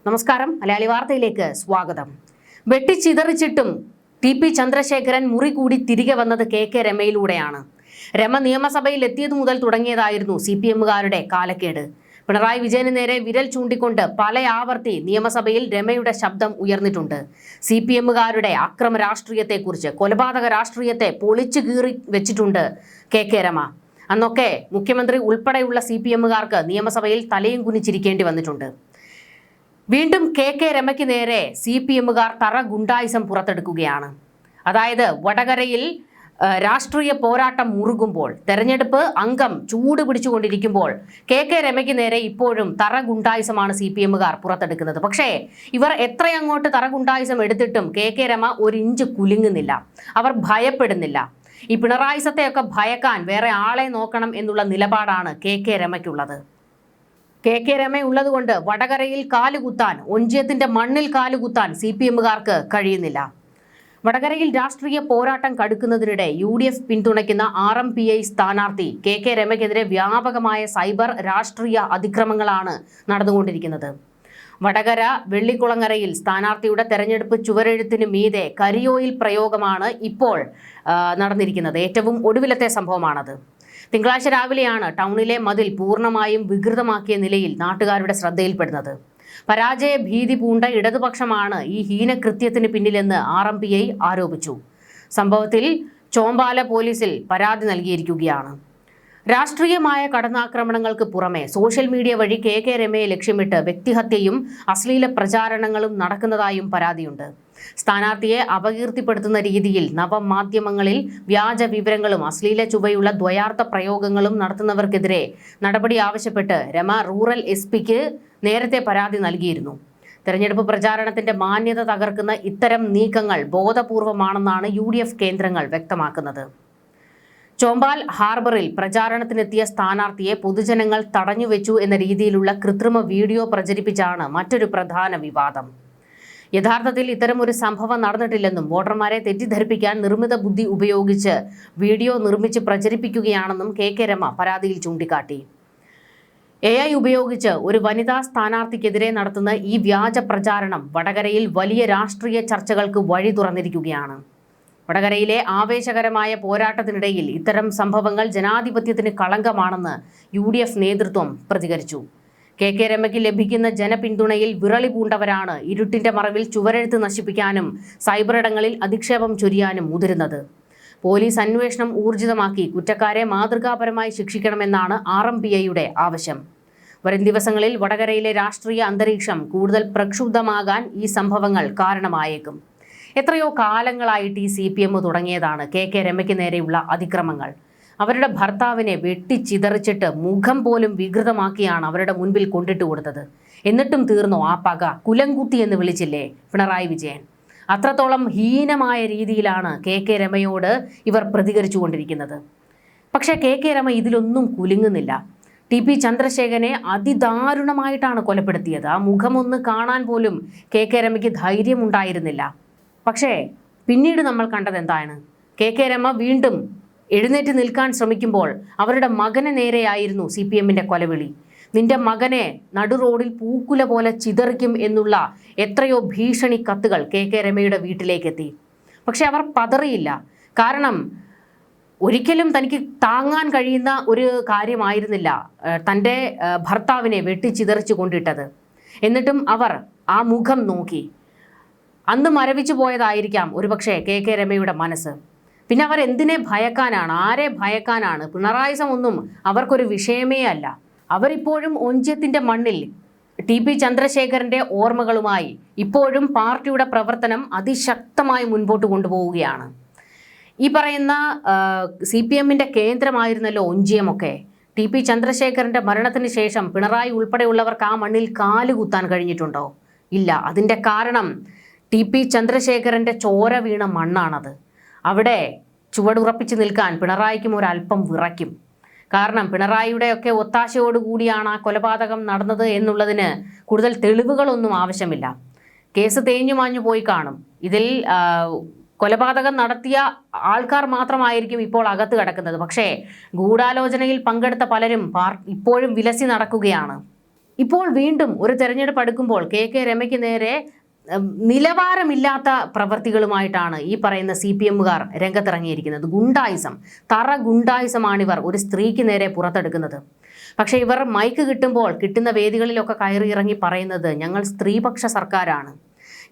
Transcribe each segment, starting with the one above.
നമസ്കാരം. മലയാളി വാർത്തയിലേക്ക് സ്വാഗതം. വെട്ടിച്ചിതറിച്ചിട്ടും ടി.പി. ചന്ദ്രശേഖരൻ മുറി കൂടി തിരികെ വന്നത് കെ രമയിലൂടെയാണ്. രമ നിയമസഭയിൽ എത്തിയതു മുതൽ തുടങ്ങിയതായിരുന്നു CPM-കാരുടെ കാലക്കേട്. പിണറായി വിജയന് നേരെ വിരൽ ചൂണ്ടിക്കൊണ്ട് പല ആവർത്തി നിയമസഭയിൽ രമയുടെ ശബ്ദം ഉയർന്നിട്ടുണ്ട്. CPM-കാരുടെ അക്രമ രാഷ്ട്രീയത്തെക്കുറിച്ച്, കൊലപാതക രാഷ്ട്രീയത്തെ പൊളിച്ചു കീറി വെച്ചിട്ടുണ്ട് കെ രമ. അന്നൊക്കെ മുഖ്യമന്ത്രി ഉൾപ്പെടെയുള്ള CPM-കാർക്ക് നിയമസഭയിൽ തലയും കുനിച്ചിരിക്കേണ്ടി വന്നിട്ടുണ്ട്. വീണ്ടും കെ രമയ്ക്ക് നേരെ CPM-കാർ തറ ഗുണ്ടായിസം പുറത്തെടുക്കുകയാണ്. അതായത് വടകരയിൽ രാഷ്ട്രീയ പോരാട്ടം മുറുകുമ്പോൾ, തെരഞ്ഞെടുപ്പ് അംഗം ചൂട് പിടിച്ചുകൊണ്ടിരിക്കുമ്പോൾ കെ രമയ്ക്ക് നേരെ ഇപ്പോഴും തറ ഗുണ്ടായിസമാണ് CPM-കാർ പുറത്തെടുക്കുന്നത്. പക്ഷേ ഇവർ എത്രയങ്ങോട്ട് തറ ഗുണ്ടായിസം എടുത്തിട്ടും കെ രമ ഒരു ഇഞ്ച് കുലുങ്ങുന്നില്ല. അവർ ഭയപ്പെടുന്നില്ല. ഈ പിണറായിസത്തെയൊക്കെ ഭയക്കാൻ വേറെ ആളെ നോക്കണം എന്നുള്ള നിലപാടാണ് കെ രമയ്ക്കുള്ളത്. കെ രമ ഉള്ളതുകൊണ്ട് വടകരയിൽ കാലുകുത്താൻ, ഒഞ്ചിയത്തിന്റെ മണ്ണിൽ കാലുകുത്താൻ CPM-കാർക്ക് കഴിയുന്നില്ല. വടകരയിൽ രാഷ്ട്രീയ പോരാട്ടം കടുക്കുന്നതിനിടെ UDF പിന്തുണയ്ക്കുന്ന RMPI സ്ഥാനാർത്ഥി കെ രമയ്ക്കെതിരെ വ്യാപകമായ സൈബർ രാഷ്ട്രീയ അതിക്രമങ്ങളാണ് നടന്നുകൊണ്ടിരിക്കുന്നത്. വടകര വെള്ളിക്കുളങ്ങരയിൽ സ്ഥാനാർത്ഥിയുടെ തെരഞ്ഞെടുപ്പ് ചുവരെഴുത്തിന് മീതെ കരിയോയിൽ പ്രയോഗമാണ് ഇപ്പോൾ നടന്നിരിക്കുന്നത്. ഏറ്റവും ഒടുവിലത്തെ സംഭവമാണത്. തിങ്കളാഴ്ച രാവിലെയാണ് ടൗണിലെ മതിൽ പൂർണ്ണമായും വികൃതമാക്കിയ നിലയിൽ നാട്ടുകാരുടെ ശ്രദ്ധയിൽപ്പെടുന്നത്. പരാജയ ഭീതി പൂണ്ട ഇടതുപക്ഷമാണ് ഈ ഹീനകൃത്യത്തിന് പിന്നിലെന്ന് RMPI ആരോപിച്ചു. സംഭവത്തിൽ ചോമ്പാല പോലീസിൽ പരാതി നൽകിയിരിക്കുകയാണ്. രാഷ്ട്രീയമായ കടന്നാക്രമണങ്ങൾക്ക് പുറമെ സോഷ്യൽ മീഡിയ വഴി കെ രമയെ ലക്ഷ്യമിട്ട് വ്യക്തിഹത്യയും അശ്ലീല പ്രചാരണങ്ങളും നടക്കുന്നതായും പരാതിയുണ്ട്. സ്ഥാനാർത്ഥിയെ അപകീർത്തിപ്പെടുത്തുന്ന രീതിയിൽ നവമാധ്യമങ്ങളിൽ വ്യാജ വിവരങ്ങളും അശ്ലീല ചുവയുള്ള ദ്വയാർത്ഥ പ്രയോഗങ്ങളും നടത്തുന്നവർക്കെതിരെ നടപടി ആവശ്യപ്പെട്ട് രമ റൂറൽ SP-ക്ക് നേരത്തെ പരാതി നൽകിയിരുന്നു. തെരഞ്ഞെടുപ്പ് പ്രചാരണത്തിന്റെ മാന്യത തകർക്കുന്ന ഇത്തരം നീക്കങ്ങൾ ബോധപൂർവമാണെന്നാണ് UDF കേന്ദ്രങ്ങൾ വ്യക്തമാക്കുന്നത്. ചോമ്പാൽ ഹാർബറിൽ പ്രചാരണത്തിനെത്തിയ സ്ഥാനാർത്ഥിയെ പൊതുജനങ്ങൾ തടഞ്ഞുവെച്ചു എന്ന രീതിയിലുള്ള കൃത്രിമ വീഡിയോ പ്രചരിപ്പിച്ചാണ് മറ്റൊരു പ്രധാന വിവാദം. യഥാർത്ഥത്തിൽ ഇത്തരമൊരു സംഭവം നടന്നിട്ടില്ലെന്നും വോട്ടർമാരെ തെറ്റിദ്ധരിപ്പിക്കാൻ നിർമ്മിത ബുദ്ധി ഉപയോഗിച്ച് വീഡിയോ നിർമ്മിച്ച് പ്രചരിപ്പിക്കുകയാണെന്നും കെ രമ പരാതിയിൽ ചൂണ്ടിക്കാട്ടി. AI ഉപയോഗിച്ച് ഒരു വനിതാ സ്ഥാനാർത്ഥിക്കെതിരെ നടത്തുന്ന ഈ വ്യാജ പ്രചാരണം വടകരയിൽ വലിയ രാഷ്ട്രീയ ചർച്ചകൾക്ക് വഴി തുറന്നിരിക്കുകയാണ്. വടകരയിലെ ആവേശകരമായ പോരാട്ടത്തിനിടയിൽ ഇത്തരം സംഭവങ്ങൾ ജനാധിപത്യത്തിന് കളങ്കമാണെന്ന് UDF നേതൃത്വം പ്രതികരിച്ചു. കെ രമയ്ക്ക് ലഭിക്കുന്ന ജനപിന്തുണയിൽ വിറളി പൂണ്ടവരാണ് ഇരുട്ടിന്റെ മറവിൽ ചുവരെഴുത്ത് നശിപ്പിക്കാനും സൈബറിടങ്ങളിൽ അധിക്ഷേപം ചൊരിയാനും മുതിരുന്നത്. പോലീസ് അന്വേഷണം ഊർജിതമാക്കി കുറ്റക്കാരെ മാതൃകാപരമായി ശിക്ഷിക്കണമെന്നാണ് RMPI-യുടെ ആവശ്യം. വരും ദിവസങ്ങളിൽ വടകരയിലെ രാഷ്ട്രീയ അന്തരീക്ഷം കൂടുതൽ പ്രക്ഷുബ്ധമാകാൻ ഈ സംഭവങ്ങൾ കാരണമായേക്കും. എത്രയോ കാലങ്ങളായിട്ട് ഈ CPM തുടങ്ങിയതാണ് കെ രമയ്ക്ക് നേരെയുള്ള അതിക്രമങ്ങൾ. അവരുടെ ഭർത്താവിനെ വെട്ടിച്ചിതറിച്ചിട്ട് മുഖം പോലും വികൃതമാക്കിയാണ് അവരുടെ മുൻപിൽ കൊണ്ടിട്ട് കൊടുത്തത്. എന്നിട്ടും തീർന്നോ ആ പക? കുലംകുത്തി എന്ന് വിളിച്ചില്ലേ പിണറായി വിജയൻ? അത്രത്തോളം ഹീനമായ രീതിയിലാണ് കെ രമയോട് ഇവർ പ്രതികരിച്ചു കൊണ്ടിരിക്കുന്നത്. പക്ഷേ കെ രമ ഇതിലൊന്നും കുലുങ്ങുന്നില്ല. ടി.പി. ചന്ദ്രശേഖരനെ അതിദാരുണമായിട്ടാണ് കൊലപ്പെടുത്തിയത്. ആ മുഖമൊന്ന് കാണാൻ പോലും കെ രമയ്ക്ക് ധൈര്യമുണ്ടായിരുന്നില്ല. പക്ഷേ പിന്നീട് നമ്മൾ കണ്ടത് എന്താണ്? കെ രമ വീണ്ടും എഴുന്നേറ്റ് നിൽക്കാൻ ശ്രമിക്കുമ്പോൾ അവരുടെ മകന് നേരെയായിരുന്നു CPM-ന്റെ കൊലവിളി. നിന്റെ മകനെ നടു റോഡിൽ പൂക്കുല പോലെ ചിതറിക്കും എന്നുള്ള എത്രയോ ഭീഷണി കത്തുകൾ കെ രമയുടെ വീട്ടിലേക്കെത്തി. പക്ഷെ അവർ പതറിയില്ല. കാരണം ഒരിക്കലും തനിക്ക് താങ്ങാൻ കഴിയുന്ന ഒരു കാര്യമായിരുന്നില്ല തൻ്റെ ഭർത്താവിനെ വെട്ടിച്ചിതറിച്ചു കൊണ്ടിട്ടത്. എന്നിട്ടും അവർ ആ മുഖം നോക്കി. അന്ന് മരവിച്ചു പോയതായിരിക്കാം ഒരുപക്ഷെ കെ രമയുടെ മനസ്സ്. പിന്നെ അവർ എന്തിനെ ഭയക്കാനാണ്? ആരെ ഭയക്കാനാണ്? പിണറായിസമൊന്നും അവർക്കൊരു വിഷയമേ അല്ല. അവരിപ്പോഴും ഒഞ്ചിയത്തിന്റെ മണ്ണിൽ ടി.പി. ചന്ദ്രശേഖരന്റെ ഓർമ്മകളുമായി ഇപ്പോഴും പാർട്ടിയുടെ പ്രവർത്തനം അതിശക്തമായി മുൻപോട്ട് കൊണ്ടുപോവുകയാണ്. ഈ പറയുന്ന CPM-ന്റെ കേന്ദ്രമായിരുന്നല്ലോ ഒഞ്ചിയമൊക്കെ. ടി.പി. ചന്ദ്രശേഖരന്റെ മരണത്തിന് ശേഷം പിണറായി ഉൾപ്പെടെയുള്ളവർക്ക് ആ മണ്ണിൽ കാലുകുത്താൻ കഴിഞ്ഞിട്ടുണ്ടോ? ഇല്ല. അതിൻ്റെ കാരണം ടി.പി. ചന്ദ്രശേഖരന്റെ ചോര വീണ മണ്ണാണത്. അവിടെ ചുവടുറപ്പിച്ച് നിൽക്കാൻ പിണറായിക്കും ഒരല്പം വിറയ്ക്കും. കാരണം പിണറായിയുടെയൊക്കെ ഒത്താശയോടുകൂടിയാണ് ആ കൊലപാതകം നടന്നത് എന്നുള്ളതിന് കൂടുതൽ തെളിവുകളൊന്നും ആവശ്യമില്ല. കേസ് തേഞ്ഞു മാഞ്ഞു പോയി കാണും. ഇതിൽ കൊലപാതകം നടത്തിയ ആൾക്കാർ മാത്രമായിരിക്കും ഇപ്പോൾ അകത്ത് കിടക്കുന്നത്. പക്ഷേ ഗൂഢാലോചനയിൽ പങ്കെടുത്ത പലരും ഇപ്പോഴും വിലസി നടക്കുകയാണ്. ഇപ്പോൾ വീണ്ടും ഒരു തെരഞ്ഞെടുപ്പ് അടുക്കുമ്പോൾ കെ രമയ്ക്ക് നേരെ നിലവാരമില്ലാത്ത പ്രവർത്തികളുമായിട്ടാണ് ഈ പറയുന്ന CPMകാർ രംഗത്തിറങ്ങിയിരിക്കുന്നത്. ഗുണ്ടായിസം, തറ ഗുണ്ടായിസമാണിവർ ഒരു സ്ത്രീക്ക് നേരെ പുറത്തെടുക്കുന്നത്. പക്ഷേ ഇവർ മൈക്ക് കിട്ടുമ്പോൾ കിട്ടുന്ന വേദികളിലൊക്കെ കയറി ഇറങ്ങി പറയുന്നത് ഞങ്ങൾ സ്ത്രീപക്ഷ സർക്കാരാണ്,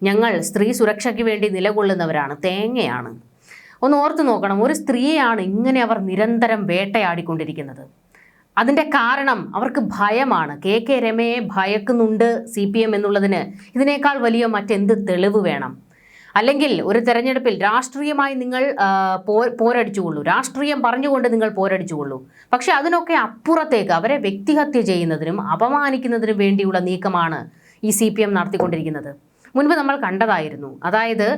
ഞങ്ങൾ സ്ത്രീ സുരക്ഷയ്ക്ക് വേണ്ടി നിലകൊള്ളുന്നവരാണ്, തേങ്ങയാണ്. ഒന്ന് ഓർത്തു നോക്കണം, ഒരു സ്ത്രീയെയാണ് ഇങ്ങനെ അവർ നിരന്തരം വേട്ടയാടിക്കൊണ്ടിരിക്കുന്നത്. അതിൻ്റെ കാരണം അവർക്ക് ഭയമാണ്. കെ രമയെ ഭയക്കുന്നുണ്ട് CPM എന്നുള്ളതിന് ഇതിനേക്കാൾ വലിയ മറ്റെന്ത് തെളിവ് വേണം? അല്ലെങ്കിൽ ഒരു തെരഞ്ഞെടുപ്പിൽ രാഷ്ട്രീയമായി നിങ്ങൾ പോരടിച്ചുകൊള്ളൂ, രാഷ്ട്രീയം പറഞ്ഞുകൊണ്ട് നിങ്ങൾ പോരടിച്ചുകൊള്ളൂ. പക്ഷെ അതിനൊക്കെ അപ്പുറത്തേക്ക് അവരെ വ്യക്തിഹത്യ ചെയ്യുന്നതിനും അപമാനിക്കുന്നതിനും വേണ്ടിയുള്ള നീക്കമാണ് ഈ CPM നടത്തിക്കൊണ്ടിരിക്കുന്നത്. മുൻപ് നമ്മൾ കണ്ടതായിരുന്നു. അതായത്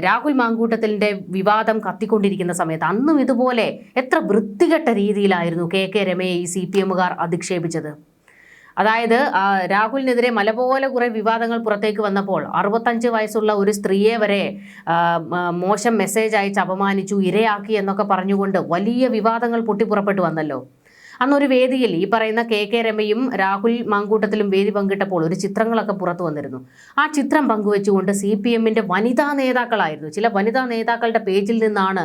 രാഹുൽ മാങ്കൂട്ടത്തിലിൻ്റെ വിവാദം കത്തിക്കൊണ്ടിരിക്കുന്ന സമയത്ത് അന്നും ഇതുപോലെ എത്ര വൃത്തികെട്ട രീതിയിലായിരുന്നു കെ രമയെ ഈ CPMകാർ അധിക്ഷേപിച്ചത്. അതായത് രാഹുലിനെതിരെ മലപോലെ കുറേ വിവാദങ്ങൾ പുറത്തേക്ക് വന്നപ്പോൾ 65 വയസ്സുള്ള ഒരു സ്ത്രീയെ വരെ മോശം മെസ്സേജ് അയച്ച് അപമാനിച്ചു, ഇരയാക്കി എന്നൊക്കെ പറഞ്ഞുകൊണ്ട് വലിയ വിവാദങ്ങൾ പൊട്ടിപ്പുറപ്പെട്ടു വന്നല്ലോ. അന്നൊരു വേദിയിൽ ഈ പറയുന്ന കെ രമയും രാഹുൽ മാങ്കൂട്ടത്തിലും വേദി പങ്കിട്ടപ്പോൾ ഒരു ചിത്രങ്ങളൊക്കെ പുറത്തു വന്നിരുന്നു. ആ ചിത്രം പങ്കുവെച്ചുകൊണ്ട് CPMന്റെ വനിതാ നേതാക്കളായിരുന്നു, ചില വനിതാ നേതാക്കളുടെ പേജിൽ നിന്നാണ്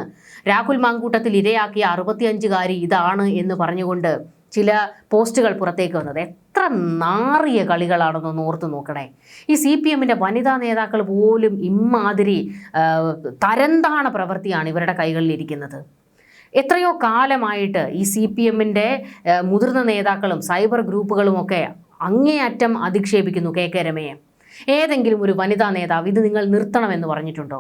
രാഹുൽ മാങ്കൂട്ടത്തിൽ ഇരയാക്കിയ 65കാരി ഇതാണ് എന്ന് പറഞ്ഞുകൊണ്ട് ചില പോസ്റ്റുകൾ പുറത്തേക്ക് വന്നത്. എത്ര നാറിയ കളികളാണെന്നൊന്ന് ഓർത്ത് നോക്കണേ. ഈ CPMന്റെ വനിതാ നേതാക്കൾ പോലും ഇമ്മാതിരി തരംതാണ പ്രവൃത്തിയാണ് ഇവരുടെ കൈകളിലിരിക്കുന്നത്. എത്രയോ കാലമായിട്ട് ഈ CPMന്റെ മുതിർന്ന നേതാക്കളും സൈബർ ഗ്രൂപ്പുകളുമൊക്കെ അങ്ങേയറ്റം അധിക്ഷേപിക്കുന്നു കെ രമയെ. ഏതെങ്കിലും ഒരു വനിതാ നേതാവ് ഇത് നിങ്ങൾ നിർത്തണമെന്ന് പറഞ്ഞിട്ടുണ്ടോ?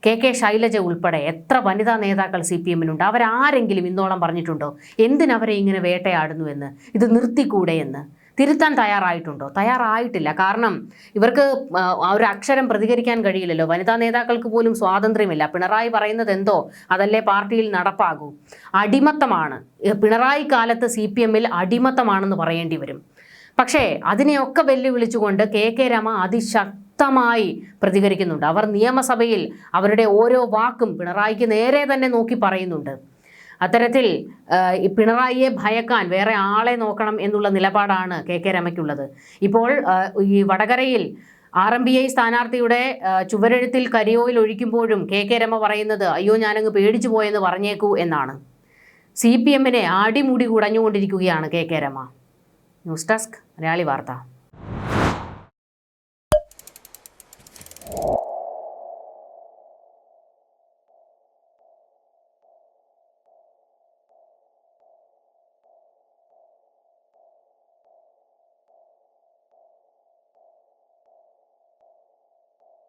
കെ ശൈലജ ഉൾപ്പെടെ എത്ര വനിതാ നേതാക്കൾ CPMനുണ്ട്. അവരാരെങ്കിലും ഇന്നോളം പറഞ്ഞിട്ടുണ്ടോ എന്തിനവരെ ഇങ്ങനെ വേട്ടയാടുന്നു എന്ന്, ഇത് നിർത്തിക്കൂടെ എന്ന്? തിരുത്താൻ തയ്യാറായിട്ടുണ്ടോ? തയ്യാറായിട്ടില്ല. കാരണം ഇവർക്ക് ഒരു അക്ഷരം പ്രതികരിക്കാൻ കഴിയില്ലല്ലോ. വനിതാ നേതാക്കൾക്ക് പോലും സ്വാതന്ത്ര്യമില്ല. പിണറായി പറയുന്നത് എന്തോ അതല്ലേ പാർട്ടിയിൽ നടപ്പാകൂ. അടിമത്തമാണ്. പിണറായി കാലത്ത് CPMൽ അടിമത്തമാണെന്ന് പറയേണ്ടി വരും. പക്ഷേ അതിനെയൊക്കെ വെല്ലുവിളിച്ചുകൊണ്ട് കെ രമ അതിശക്തമായി പ്രതികരിക്കുന്നുണ്ട്. അവർ നിയമസഭയിൽ അവരുടെ ഓരോ വാക്കും പിണറായിക്ക് നേരെ തന്നെ നോക്കി പറയുന്നുണ്ട്. അത്തരത്തിൽ പിണറായിയെ ഭയക്കാൻ വേറെ ആളെ നോക്കണം എന്നുള്ള നിലപാടാണ് കെ രമയ്ക്കുള്ളത്. ഇപ്പോൾ ഈ വടകരയിൽ RMPI സ്ഥാനാർത്ഥിയുടെ ചുവരെഴുത്തിൽ കരിയോയിൽ ഒഴിക്കുമ്പോഴും കെ രമ പറയുന്നത് അയ്യോ ഞാനങ്ങ് പേടിച്ചു പോയെന്ന് പറഞ്ഞേക്കൂ എന്നാണ്. CPMനെ അടിമുടി കുടഞ്ഞുകൊണ്ടിരിക്കുകയാണ് കെ രമ. ന്യൂസ് ഡെസ്ക് മലയാളി വാർത്ത.